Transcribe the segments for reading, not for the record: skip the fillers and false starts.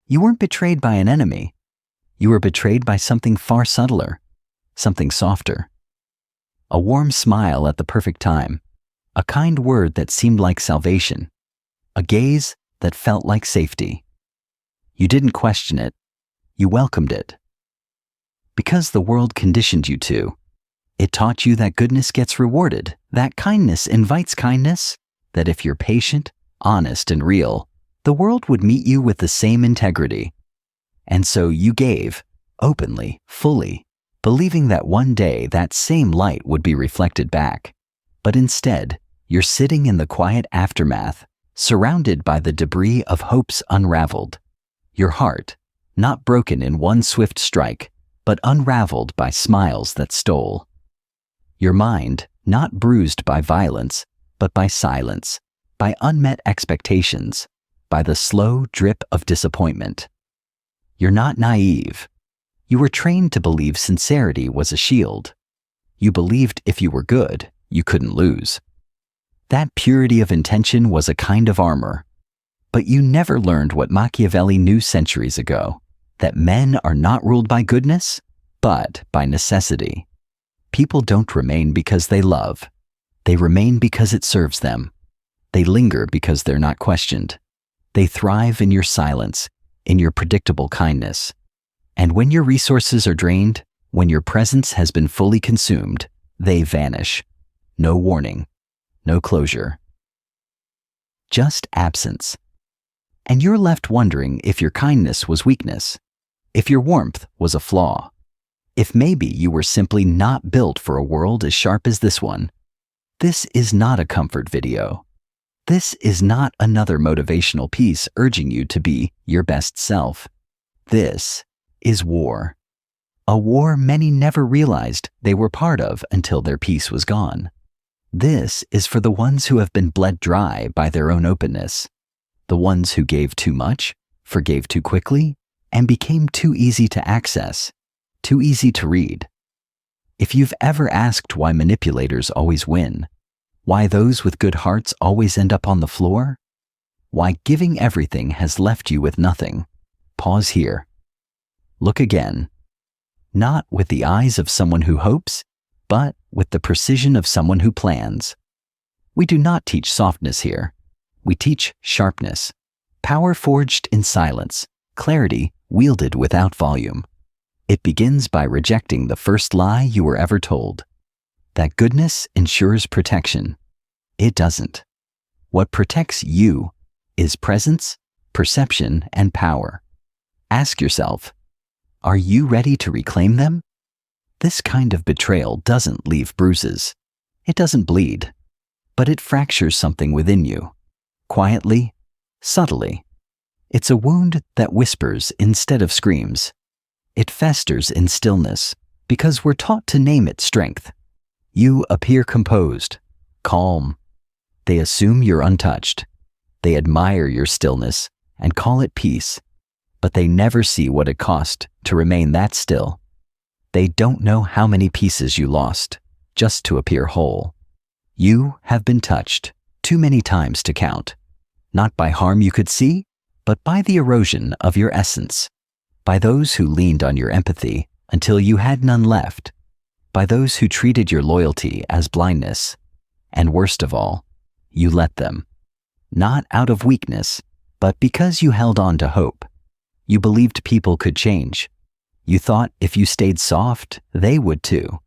You weren't betrayed by an enemy. You were betrayed by something far subtler, something softer. A warm smile at the perfect time, a kind word that seemed like salvation, a gaze that felt like safety. You didn't question it, you welcomed it. Because the world conditioned you to, it taught you that goodness gets rewarded, that kindness invites kindness, that if you're patient, honest, and real, the world would meet you with the same integrity. And so you gave, openly, fully, believing that one day that same light would be reflected back. But instead, you're sitting in the quiet aftermath, surrounded by the debris of hopes unraveled. Your heart, not broken in one swift strike, but unraveled by smiles that stole. Your mind, not bruised by violence, but by silence, by unmet expectations, by the slow drip of disappointment. You're not naive. You were trained to believe sincerity was a shield. You believed if you were good, you couldn't lose. That purity of intention was a kind of armor. But you never learned what Machiavelli knew centuries ago, that men are not ruled by goodness, but by necessity. People don't remain because they love. They remain because it serves them. They linger because they're not questioned. They thrive in your silence, in your predictable kindness. And when your resources are drained, when your presence has been fully consumed, they vanish. No warning, no closure. Just absence. And you're left wondering if your kindness was weakness, if your warmth was a flaw, if maybe you were simply not built for a world as sharp as this one. This is not a comfort video. This is not another motivational piece urging you to be your best self. This is war. A war many never realized they were part of until their peace was gone. This is for the ones who have been bled dry by their own openness, the ones who gave too much, forgave too quickly, and became too easy to access, too easy to read. If you've ever asked why manipulators always win, why those with good hearts always end up on the floor, why giving everything has left you with nothing, pause here. Look again. Not with the eyes of someone who hopes, but with the precision of someone who plans. We do not teach softness here. We teach sharpness, power forged in silence, clarity wielded without volume. It begins by rejecting the first lie you were ever told, that goodness ensures protection. It doesn't. What protects you is presence, perception, and power. Ask yourself, are you ready to reclaim them? This kind of betrayal doesn't leave bruises. It doesn't bleed, but it fractures something within you. Quietly, subtly. It's a wound that whispers instead of screams. It festers in stillness because we're taught to name it strength. You appear composed, calm. They assume you're untouched. They admire your stillness and call it peace, but they never see what it cost to remain that still. They don't know how many pieces you lost just to appear whole. You have been touched too many times to count, not by harm you could see, but by the erosion of your essence, by those who leaned on your empathy until you had none left, by those who treated your loyalty as blindness, and worst of all, you let them. Not out of weakness, but because you held on to hope. You believed people could change. You thought if you stayed soft, they would too.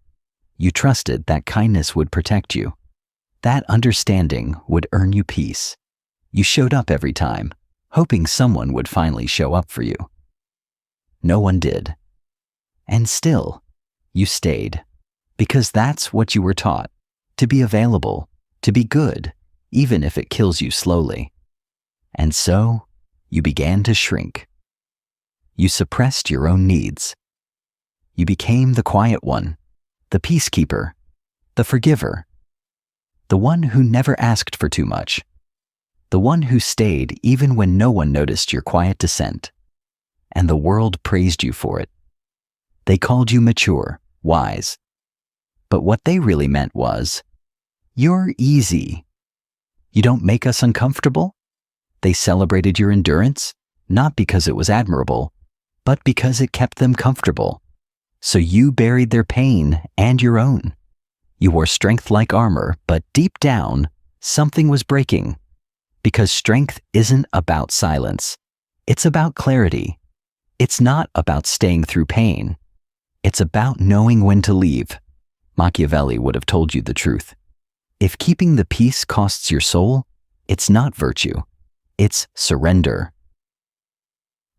You trusted that kindness would protect you. That understanding would earn you peace. You showed up every time, hoping someone would finally show up for you. No one did. And still, you stayed, because that's what you were taught, to be available, to be good, even if it kills you slowly. And so, you began to shrink. You suppressed your own needs. You became the quiet one, the peacekeeper, the forgiver, the one who never asked for too much, the one who stayed even when no one noticed your quiet descent. And the world praised you for it. They called you mature, wise. But what they really meant was, you're easy. You don't make us uncomfortable. They celebrated your endurance, not because it was admirable, but because it kept them comfortable. So you buried their pain and your own. You wore strength like armor, but deep down, something was breaking. Because strength isn't about silence. It's about clarity. It's not about staying through pain. It's about knowing when to leave. Machiavelli would have told you the truth. If keeping the peace costs your soul, it's not virtue. It's surrender.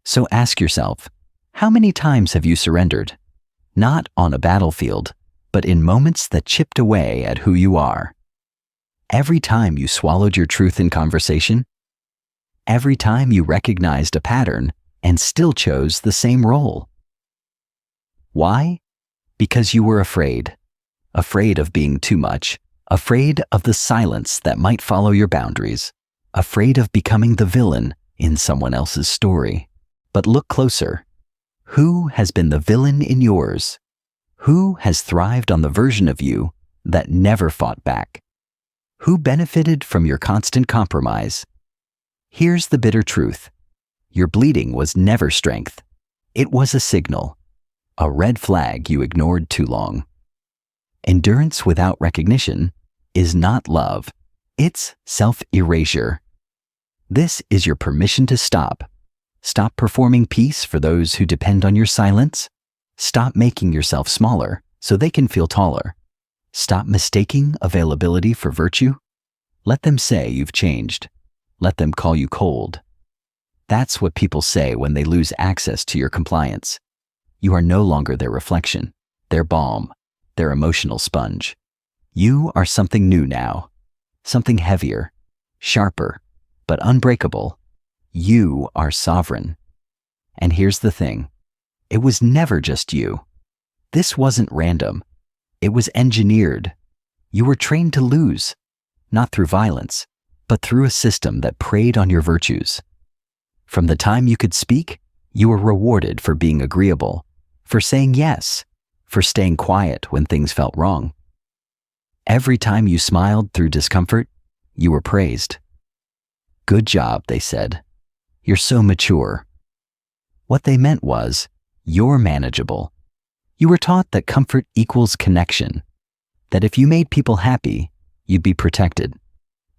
So ask yourself, how many times have you surrendered? Not on a battlefield, but in moments that chipped away at who you are. Every time you swallowed your truth in conversation, every time you recognized a pattern and still chose the same role. Why? Because you were afraid. Afraid of being too much, afraid of the silence that might follow your boundaries, afraid of becoming the villain in someone else's story. But look closer. Who has been the villain in yours? Who has thrived on the version of you that never fought back? Who benefited from your constant compromise? Here's the bitter truth. Your bleeding was never strength. It was a signal, a red flag you ignored too long. Endurance without recognition is not love. It's self-erasure. This is your permission to stop. Stop performing peace for those who depend on your silence. Stop making yourself smaller so they can feel taller. Stop mistaking availability for virtue. Let them say you've changed. Let them call you cold. That's what people say when they lose access to your compliance. You are no longer their reflection, their balm, their emotional sponge. You are something new now, something heavier, sharper, but unbreakable. You are sovereign. And here's the thing. It was never just you. This wasn't random. It was engineered. You were trained to lose, not through violence, but through a system that preyed on your virtues. From the time you could speak, you were rewarded for being agreeable, for saying yes, for staying quiet when things felt wrong. Every time you smiled through discomfort, you were praised. Good job, they said. You're so mature. What they meant was, you're manageable. You were taught that comfort equals connection, that if you made people happy, you'd be protected.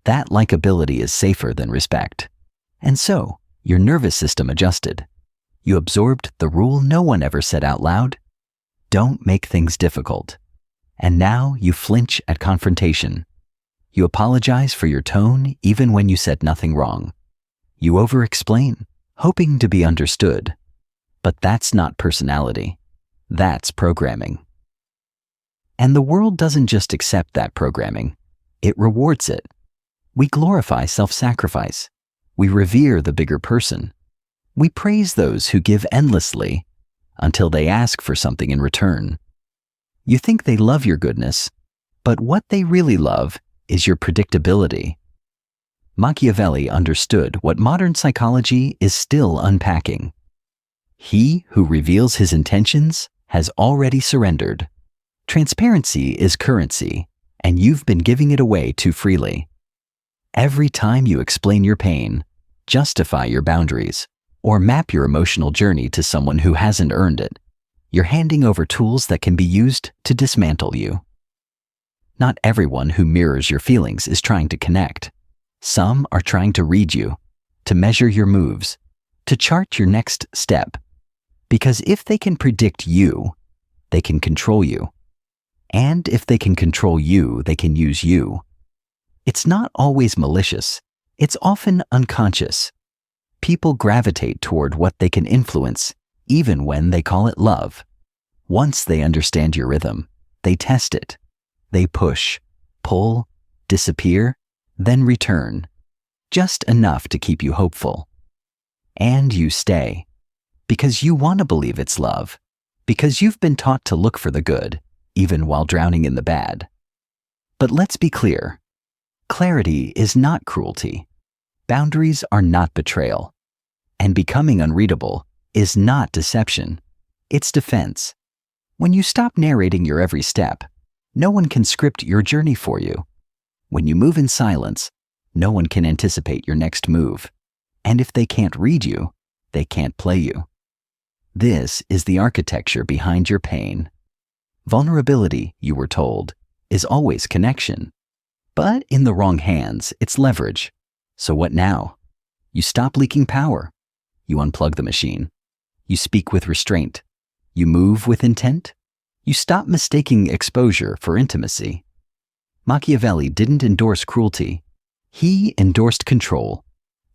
That likability is safer than respect. And so, your nervous system adjusted. You absorbed the rule no one ever said out loud. Don't make things difficult. And now you flinch at confrontation. You apologize for your tone even when you said nothing wrong. You over-explain, hoping to be understood. But that's not personality. That's programming. And the world doesn't just accept that programming. It rewards it. We glorify self-sacrifice. We revere the bigger person. We praise those who give endlessly until they ask for something in return. You think they love your goodness, but what they really love is your predictability. Machiavelli understood what modern psychology is still unpacking. He who reveals his intentions has already surrendered. Transparency is currency, and you've been giving it away too freely. Every time you explain your pain, justify your boundaries, or map your emotional journey to someone who hasn't earned it, you're handing over tools that can be used to dismantle you. Not everyone who mirrors your feelings is trying to connect. Some are trying to read you, to measure your moves, to chart your next step. Because if they can predict you, they can control you. And if they can control you, they can use you. It's not always malicious. It's often unconscious. People gravitate toward what they can influence, even when they call it love. Once they understand your rhythm, they test it. They push, pull, disappear, then return. Just enough to keep you hopeful. And you stay. Because you want to believe it's love. Because you've been taught to look for the good, even while drowning in the bad. But let's be clear. Clarity is not cruelty. Boundaries are not betrayal. And becoming unreadable is not deception. It's defense. When you stop narrating your every step, no one can script your journey for you. When you move in silence, no one can anticipate your next move. And if they can't read you, they can't play you. This is the architecture behind your pain. Vulnerability, you were told, is always connection. But in the wrong hands, it's leverage. So what now? You stop leaking power. You unplug the machine. You speak with restraint. You move with intent. You stop mistaking exposure for intimacy. Machiavelli didn't endorse cruelty. He endorsed control,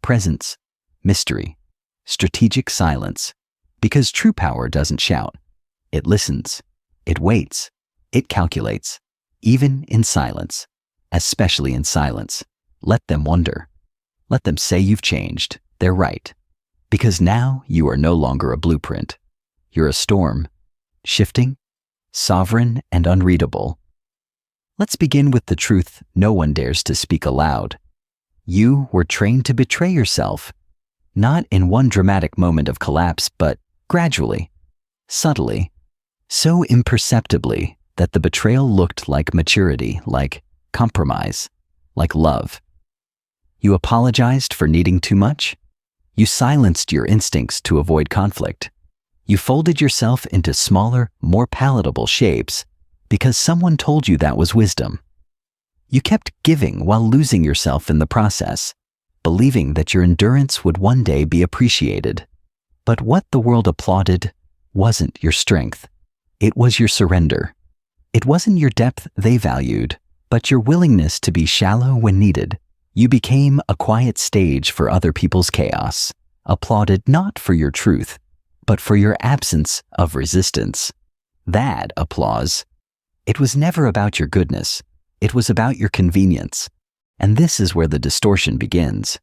presence, mystery, strategic silence. Because true power doesn't shout. It listens. It waits. It calculates. Even in silence. Especially in silence. Let them wonder. Let them say you've changed. They're right. Because now you are no longer a blueprint. You're a storm. Shifting, sovereign, and unreadable. Let's begin with the truth no one dares to speak aloud. You were trained to betray yourself. Not in one dramatic moment of collapse, but gradually, subtly, so imperceptibly that the betrayal looked like maturity, like compromise, like love. You apologized for needing too much. You silenced your instincts to avoid conflict. You folded yourself into smaller, more palatable shapes because someone told you that was wisdom. You kept giving while losing yourself in the process, believing that your endurance would one day be appreciated. But what the world applauded wasn't your strength. It was your surrender. It wasn't your depth they valued, but your willingness to be shallow when needed. You became a quiet stage for other people's chaos, applauded not for your truth, but for your absence of resistance. That applause, it was never about your goodness. It was about your convenience. And this is where the distortion begins.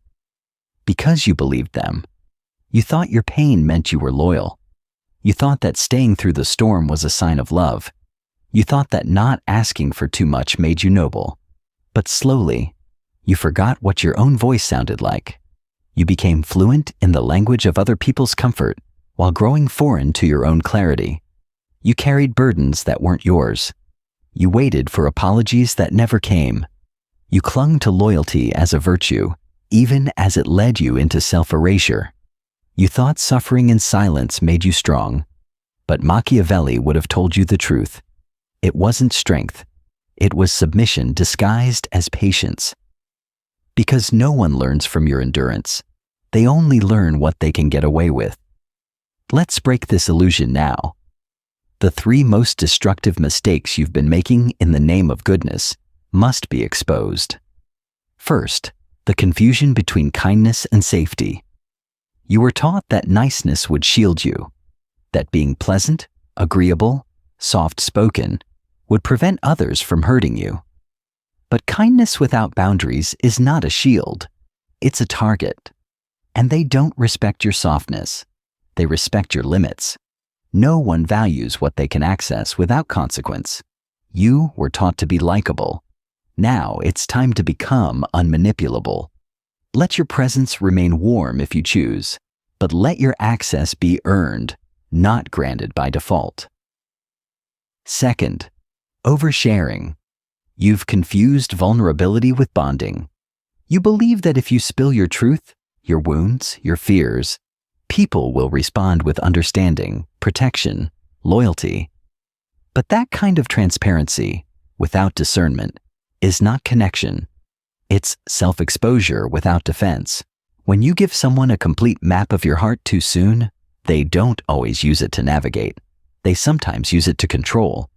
Because you believed them, you thought your pain meant you were loyal. You thought that staying through the storm was a sign of love. You thought that not asking for too much made you noble. But slowly, you forgot what your own voice sounded like. You became fluent in the language of other people's comfort while growing foreign to your own clarity. You carried burdens that weren't yours. You waited for apologies that never came. You clung to loyalty as a virtue, even as it led you into self-erasure. You thought suffering in silence made you strong, but Machiavelli would have told you the truth. It wasn't strength. It was submission disguised as patience. Because no one learns from your endurance. They only learn what they can get away with. Let's break this illusion now. The 3 most destructive mistakes you've been making in the name of goodness must be exposed. First, the confusion between kindness and safety. You were taught that niceness would shield you, that being pleasant, agreeable, soft-spoken would prevent others from hurting you. But kindness without boundaries is not a shield. It's a target. And they don't respect your softness. They respect your limits. No one values what they can access without consequence. You were taught to be likable. Now it's time to become unmanipulable. Let your presence remain warm if you choose, but let your access be earned, not granted by default. Second, oversharing. You've confused vulnerability with bonding. You believe that if you spill your truth, your wounds, your fears, people will respond with understanding, protection, loyalty. But that kind of transparency, without discernment, is not connection. It's self-exposure without defense. When you give someone a complete map of your heart too soon, they don't always use it to navigate. They sometimes use it to control.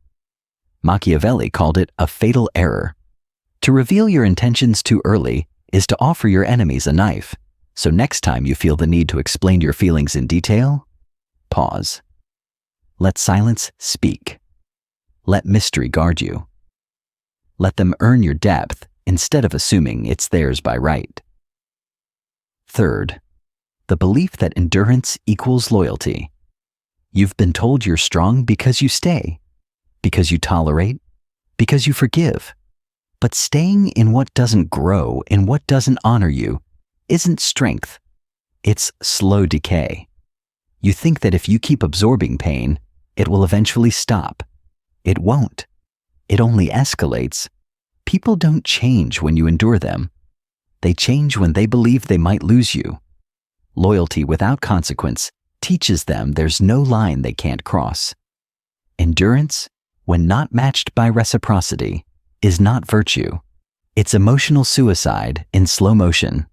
Machiavelli called it a fatal error. To reveal your intentions too early is to offer your enemies a knife. So next time you feel the need to explain your feelings in detail, pause. Let silence speak. Let mystery guard you. Let them earn your depth instead of assuming it's theirs by right. Third, the belief that endurance equals loyalty. You've been told you're strong because you stay, because you tolerate, because you forgive. But staying in what doesn't grow, in what doesn't honor you, isn't strength. It's slow decay. You think that if you keep absorbing pain, it will eventually stop. It won't. It only escalates. People don't change when you endure them. They change when they believe they might lose you. Loyalty without consequence teaches them there's no line they can't cross. Endurance, when not matched by reciprocity, is not virtue. It's emotional suicide in slow motion.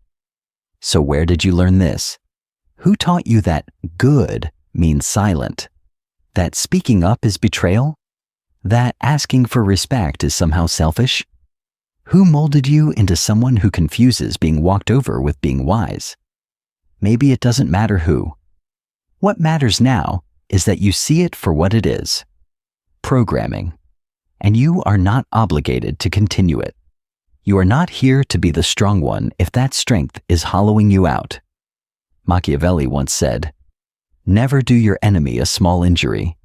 So where did you learn this? Who taught you that good means silent? That speaking up is betrayal? That asking for respect is somehow selfish? Who molded you into someone who confuses being walked over with being wise? Maybe it doesn't matter who. What matters now is that you see it for what it is: programming. And you are not obligated to continue it. You are not here to be the strong one if that strength is hollowing you out. Machiavelli once said, "Never do your enemy a small injury.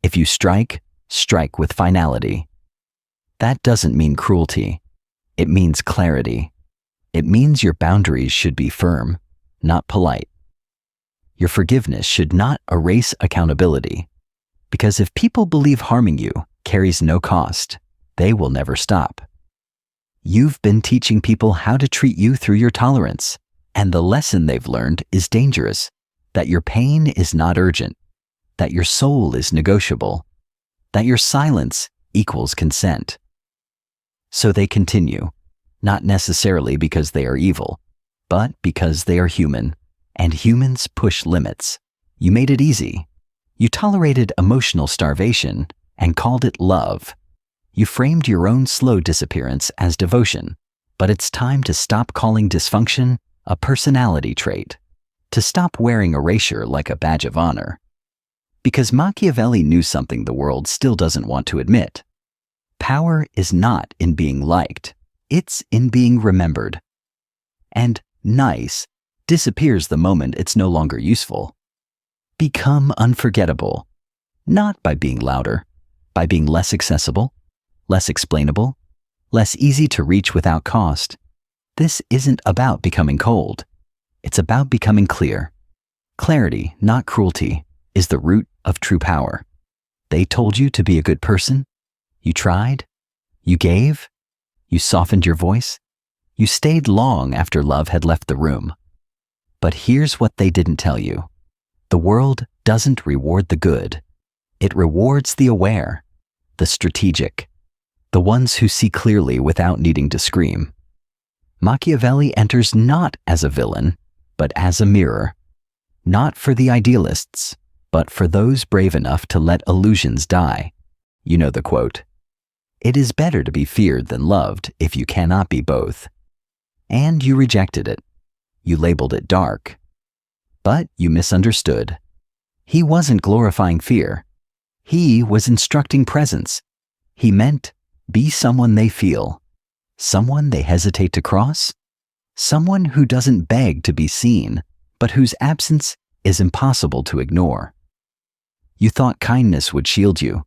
If you strike, strike with finality." That doesn't mean cruelty. It means clarity. It means your boundaries should be firm, not polite. Your forgiveness should not erase accountability. Because if people believe harming you carries no cost, they will never stop. You've been teaching people how to treat you through your tolerance, and the lesson they've learned is dangerous: that your pain is not urgent, that your soul is negotiable, that your silence equals consent. So they continue, not necessarily because they are evil, but because they are human, and humans push limits. You made it easy. You tolerated emotional starvation and called it love. You framed your own slow disappearance as devotion, but it's time to stop calling dysfunction a personality trait, to stop wearing erasure like a badge of honor. Because Machiavelli knew something the world still doesn't want to admit. Power is not in being liked, it's in being remembered. And nice disappears the moment it's no longer useful. Become unforgettable, not by being louder, by being less accessible, less explainable, less easy to reach without cost. This isn't about becoming cold. It's about becoming clear. Clarity, not cruelty, is the root of true power. They told you to be a good person. You tried. You gave. You softened your voice. You stayed long after love had left the room. But here's what they didn't tell you. The world doesn't reward the good. It rewards the aware, the strategic, the ones who see clearly without needing to scream. Machiavelli enters not as a villain, but as a mirror. Not for the idealists, but for those brave enough to let illusions die. You know the quote. It is better to be feared than loved if you cannot be both. And you rejected it. You labeled it dark. But you misunderstood. He wasn't glorifying fear. He was instructing presence. He meant, be someone they feel, someone they hesitate to cross, someone who doesn't beg to be seen, but whose absence is impossible to ignore. You thought kindness would shield you,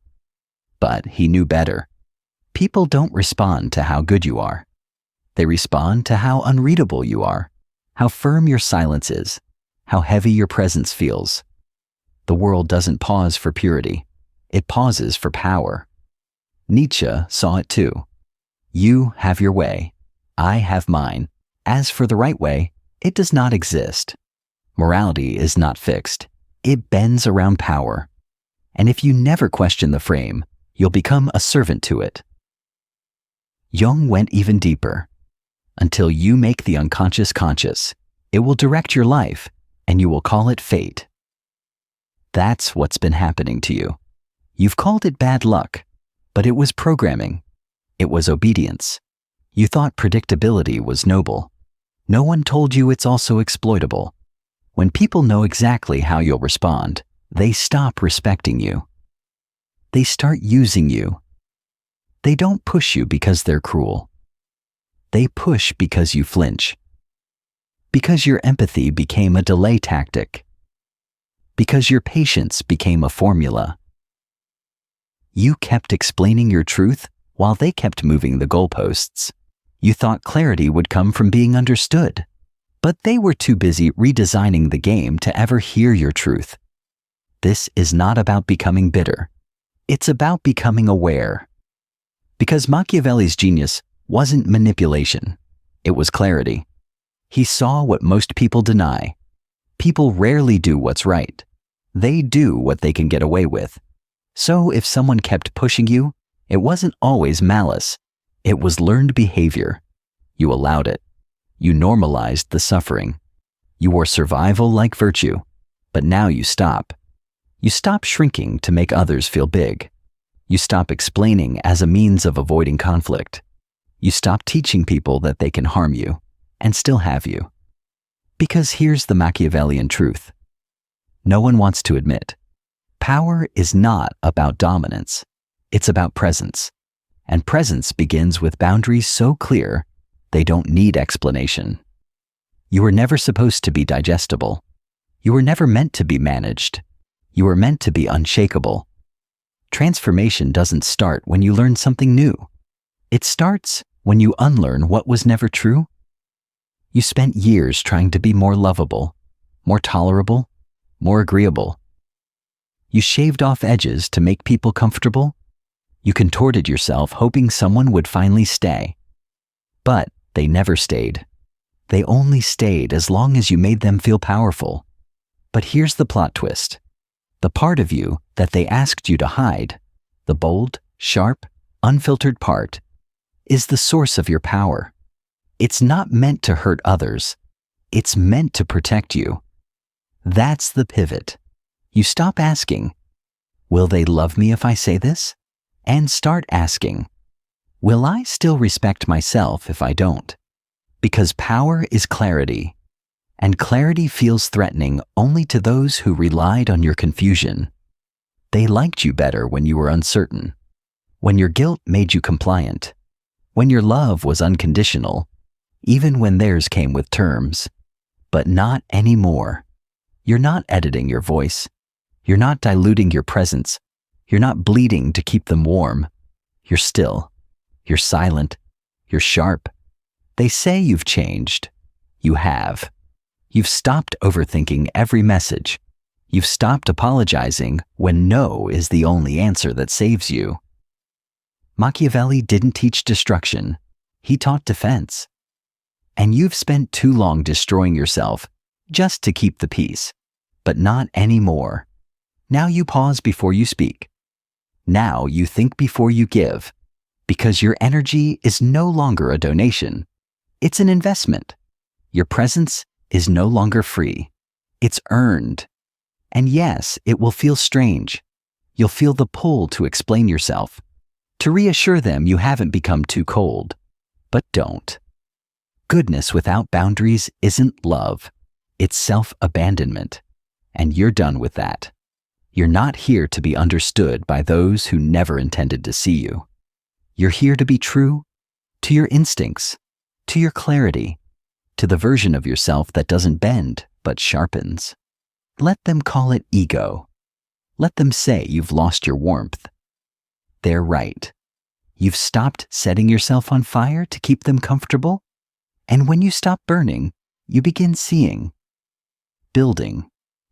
but he knew better. People don't respond to how good you are. They respond to how unreadable you are, how firm your silence is, how heavy your presence feels. The world doesn't pause for purity. It pauses for power. Nietzsche saw it too. You have your way. I have mine. As for the right way, it does not exist. Morality is not fixed. It bends around power. And if you never question the frame, you'll become a servant to it. Youre went even deeper. Until you make the unconscious conscious, it will direct your life, and you will call it fate. That's what's been happening to you. You've called it bad luck, but it was programming. It was obedience. You thought predictability was noble. No one told you it's also exploitable. When people know exactly how you'll respond, they stop respecting you. They start using you. They don't push you because they're cruel. They push because you flinch. Because your empathy became a delay tactic. Because your patience became a formula. You kept explaining your truth while they kept moving the goalposts. You thought clarity would come from being understood, but they were too busy redesigning the game to ever hear your truth. This is not about becoming bitter. It's about becoming aware. Because Machiavelli's genius wasn't manipulation. It was clarity. He saw what most people deny. People rarely do what's right. They do what they can get away with. So if someone kept pushing you, it wasn't always malice. It was learned behavior. You allowed it. You normalized the suffering. You wore survival like virtue. But now you stop. You stop shrinking to make others feel big. You stop explaining as a means of avoiding conflict. You stop teaching people that they can harm you and still have you. Because here's the Machiavellian truth. No one wants to admit. Power is not about dominance. It's about presence. And presence begins with boundaries so clear, they don't need explanation. You were never supposed to be digestible. You were never meant to be managed. You were meant to be unshakable. Transformation doesn't start when you learn something new. It starts when you unlearn what was never true. You spent years trying to be more lovable, more tolerable, more agreeable. You shaved off edges to make people comfortable. You contorted yourself hoping someone would finally stay. But they never stayed. They only stayed as long as you made them feel powerful. But here's the plot twist. The part of you that they asked you to hide, the bold, sharp, unfiltered part, is the source of your power. It's not meant to hurt others. It's meant to protect you. That's the pivot. You stop asking, will they love me if I say this? And start asking, will I still respect myself if I don't? Because power is clarity, and clarity feels threatening only to those who relied on your confusion. They liked you better when you were uncertain, when your guilt made you compliant, when your love was unconditional, even when theirs came with terms. But not anymore. You're not editing your voice. You're not diluting your presence. You're not bleeding to keep them warm. You're still. You're silent. You're sharp. They say you've changed. You have. You've stopped overthinking every message. You've stopped apologizing when no is the only answer that saves you. Machiavelli didn't teach destruction. He taught defense. And you've spent too long destroying yourself just to keep the peace. But not anymore. Now you pause before you speak. Now you think before you give. Because your energy is no longer a donation. It's an investment. Your presence is no longer free. It's earned. And yes, it will feel strange. You'll feel the pull to explain yourself, to reassure them you haven't become too cold. But don't. Goodness without boundaries isn't love. It's self-abandonment. And you're done with that. You're not here to be understood by those who never intended to see you. You're here to be true to your instincts, to your clarity, to the version of yourself that doesn't bend but sharpens. Let them call it ego. Let them say you've lost your warmth. They're right. You've stopped setting yourself on fire to keep them comfortable. And when you stop burning, you begin seeing, building,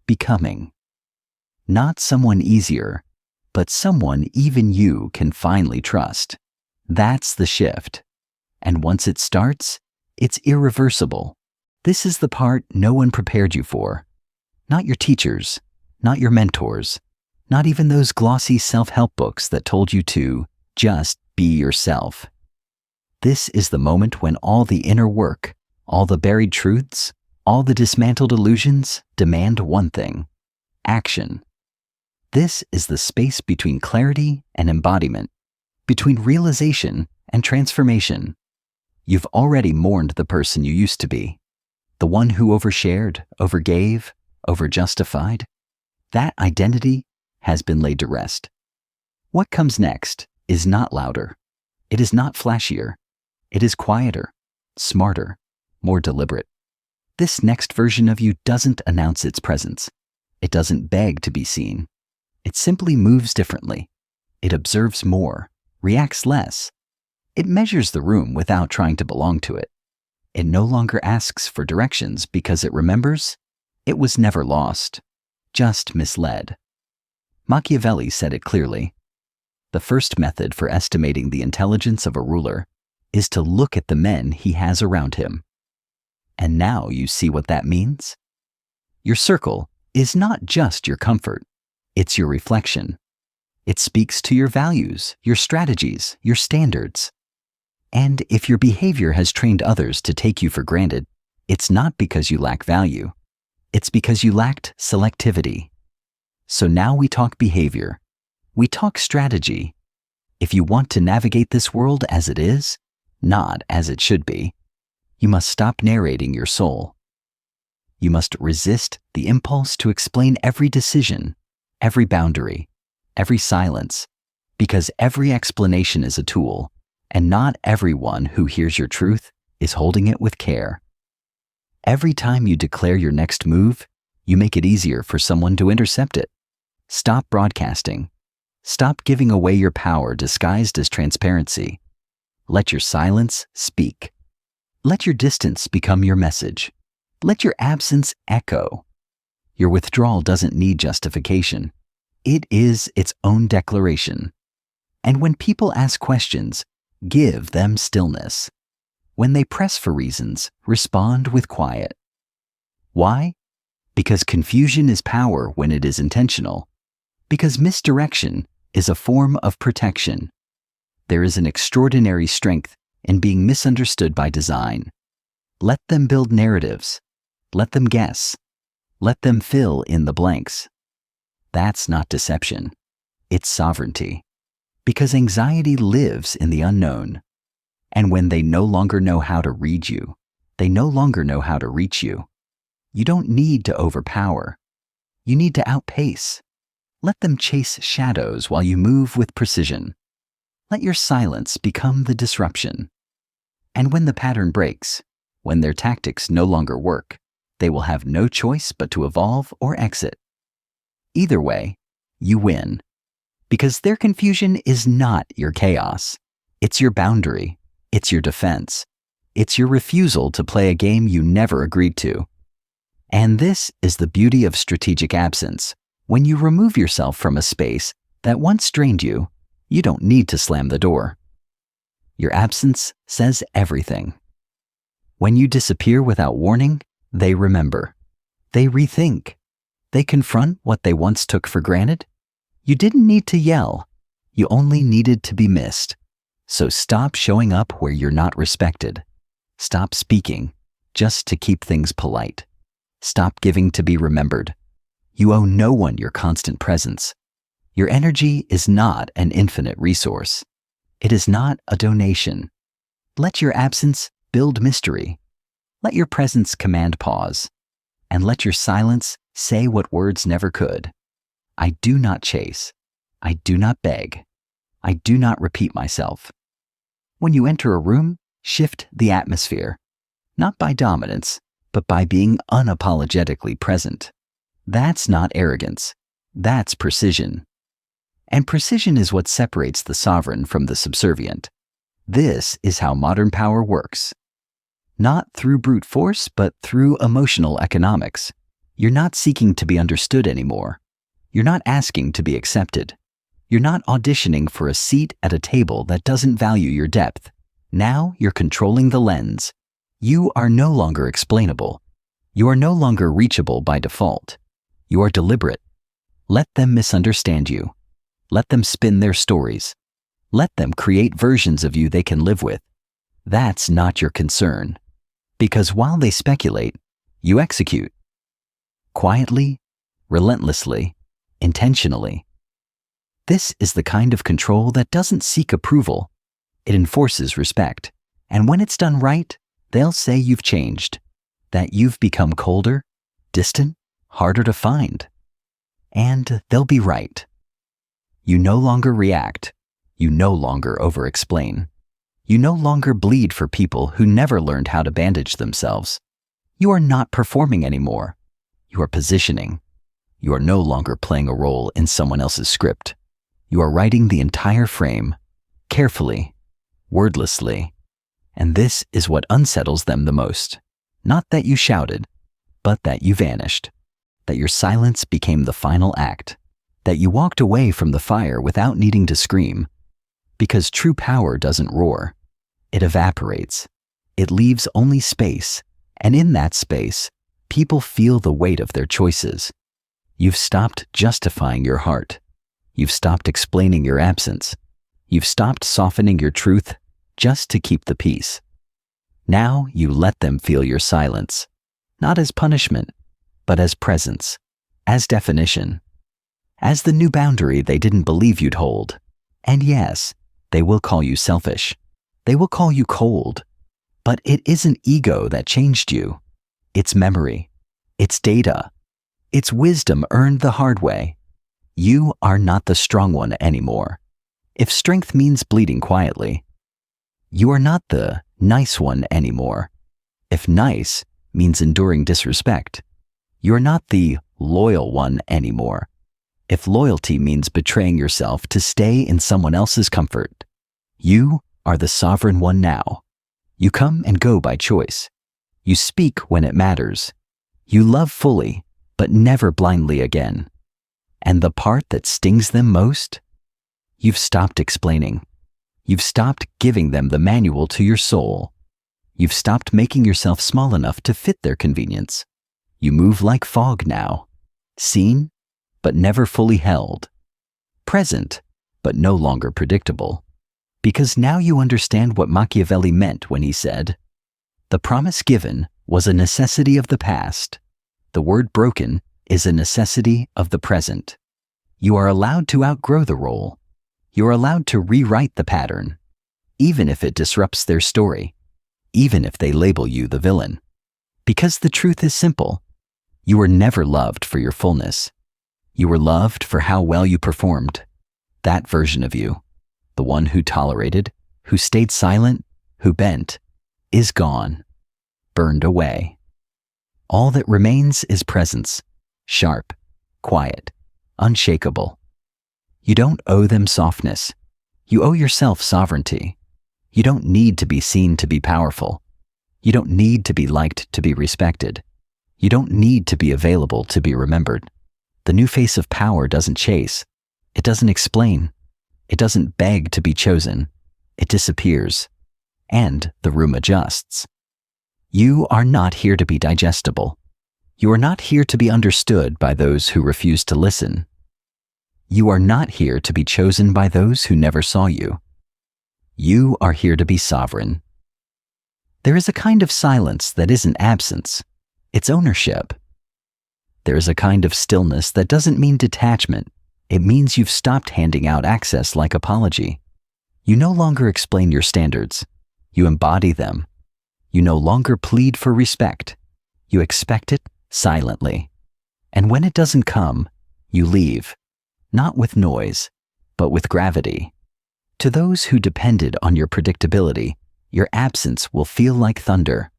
becoming. Not someone easier, but someone even you can finally trust. That's the shift. And once it starts, it's irreversible. This is the part no one prepared you for. Not your teachers, not your mentors, not even those glossy self-help books that told you to just be yourself. This is the moment when all the inner work, all the buried truths, all the dismantled illusions demand one thing: action. This is the space between clarity and embodiment, between realization and transformation. You've already mourned the person you used to be, the one who overshared, overgave, overjustified. That identity has been laid to rest. What comes next is not louder. It is not flashier. It is quieter, smarter, more deliberate. This next version of you doesn't announce its presence. It doesn't beg to be seen. It simply moves differently. It observes more, reacts less. It measures the room without trying to belong to it. It no longer asks for directions because it remembers it was never lost, just misled. Machiavelli said it clearly. The first method for estimating the intelligence of a ruler is to look at the men he has around him. And now you see what that means? Your circle is not just your comfort, it's your reflection. It speaks to your values, your strategies, your standards. And if your behavior has trained others to take you for granted, it's not because you lack value. It's because you lacked selectivity. So now we talk behavior. We talk strategy. If you want to navigate this world as it is, not as it should be, you must stop narrating your soul. You must resist the impulse to explain every decision, every boundary, every silence, because every explanation is a tool, and not everyone who hears your truth is holding it with care. Every time you declare your next move, you make it easier for someone to intercept it. Stop broadcasting. Stop giving away your power disguised as transparency. Let your silence speak. Let your distance become your message. Let your absence echo. Your withdrawal doesn't need justification. It is its own declaration. And when people ask questions, give them stillness. When they press for reasons, respond with quiet. Why? Because confusion is power when it is intentional. Because misdirection is a form of protection. There is an extraordinary strength in being misunderstood by design. Let them build narratives. Let them guess. Let them fill in the blanks. That's not deception. It's sovereignty. Because anxiety lives in the unknown. And when they no longer know how to read you, they no longer know how to reach you. You don't need to overpower. You need to outpace. Let them chase shadows while you move with precision. Let your silence become the disruption. And when the pattern breaks, when their tactics no longer work, they will have no choice but to evolve or exit. Either way, you win. Because their confusion is not your chaos. It's your boundary. It's your defense. It's your refusal to play a game you never agreed to. And this is the beauty of strategic absence. When you remove yourself from a space that once drained you, you don't need to slam the door. Your absence says everything. When you disappear without warning, they remember. They rethink. They confront what they once took for granted. You didn't need to yell. You only needed to be missed. So stop showing up where you're not respected. Stop speaking just to keep things polite. Stop giving to be remembered. You owe no one your constant presence. Your energy is not an infinite resource. It is not a donation. Let your absence build mystery. Let your presence command pause. And let your silence say what words never could. I do not chase. I do not beg. I do not repeat myself. When you enter a room, shift the atmosphere. Not by dominance, but by being unapologetically present. That's not arrogance. That's precision. And precision is what separates the sovereign from the subservient. This is how modern power works. Not through brute force, but through emotional economics. You're not seeking to be understood anymore. You're not asking to be accepted. You're not auditioning for a seat at a table that doesn't value your depth. Now you're controlling the lens. You are no longer explainable. You are no longer reachable by default. You are deliberate. Let them misunderstand you. Let them spin their stories. Let them create versions of you they can live with. That's not your concern. Because while they speculate, you execute. Quietly, relentlessly, intentionally. This is the kind of control that doesn't seek approval. It enforces respect. And when it's done right, they'll say you've changed, that you've become colder, distant, harder to find. And they'll be right. You no longer react. You no longer over-explain. You no longer bleed for people who never learned how to bandage themselves. You are not performing anymore. You are positioning. You are no longer playing a role in someone else's script. You are writing the entire frame, carefully, wordlessly. And this is what unsettles them the most. Not that you shouted, but that you vanished. That your silence became the final act. That you walked away from the fire without needing to scream. Because true power doesn't roar. It evaporates. It leaves only space. And in that space, people feel the weight of their choices. You've stopped justifying your heart. You've stopped explaining your absence. You've stopped softening your truth just to keep the peace. Now you let them feel your silence, not as punishment, but as presence, as definition, as the new boundary they didn't believe you'd hold. And yes, they will call you selfish. They will call you cold. But it isn't ego that changed you. It's memory. It's data. It's wisdom earned the hard way. You are not the strong one anymore. If strength means bleeding quietly, you are not the nice one anymore. If nice means enduring disrespect, you're not the loyal one anymore. If loyalty means betraying yourself to stay in someone else's comfort, you are the sovereign one now. You come and go by choice. You speak when it matters. You love fully, but never blindly again. And the part that stings them most? You've stopped explaining. You've stopped giving them the manual to your soul. You've stopped making yourself small enough to fit their convenience. You move like fog now, seen, but never fully held, present, but no longer predictable. Because now you understand what Machiavelli meant when he said, "The promise given was a necessity of the past. The word broken is a necessity of the present." You are allowed to outgrow the role. You are allowed to rewrite the pattern, even if it disrupts their story, even if they label you the villain. Because the truth is simple. You were never loved for your fullness. You were loved for how well you performed. That version of you, the one who tolerated, who stayed silent, who bent, is gone, burned away. All that remains is presence, sharp, quiet, unshakable. You don't owe them softness. You owe yourself sovereignty. You don't need to be seen to be powerful. You don't need to be liked to be respected. You don't need to be available to be remembered. The new face of power doesn't chase. It doesn't explain. It doesn't beg to be chosen. It disappears. And the room adjusts. You are not here to be digestible. You are not here to be understood by those who refuse to listen. You are not here to be chosen by those who never saw you. You are here to be sovereign. There is a kind of silence that isn't absence. It's ownership. There is a kind of stillness that doesn't mean detachment. It means you've stopped handing out access like apology. You no longer explain your standards. You embody them. You no longer plead for respect. You expect it silently. And when it doesn't come, you leave, not with noise, but with gravity. To those who depended on your predictability, your absence will feel like thunder.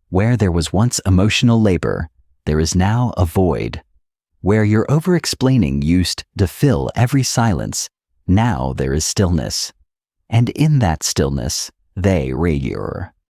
Where there was once emotional labor, there is now a void. Where your over-explaining used to fill every silence, now there is stillness. And in that stillness, they Youre.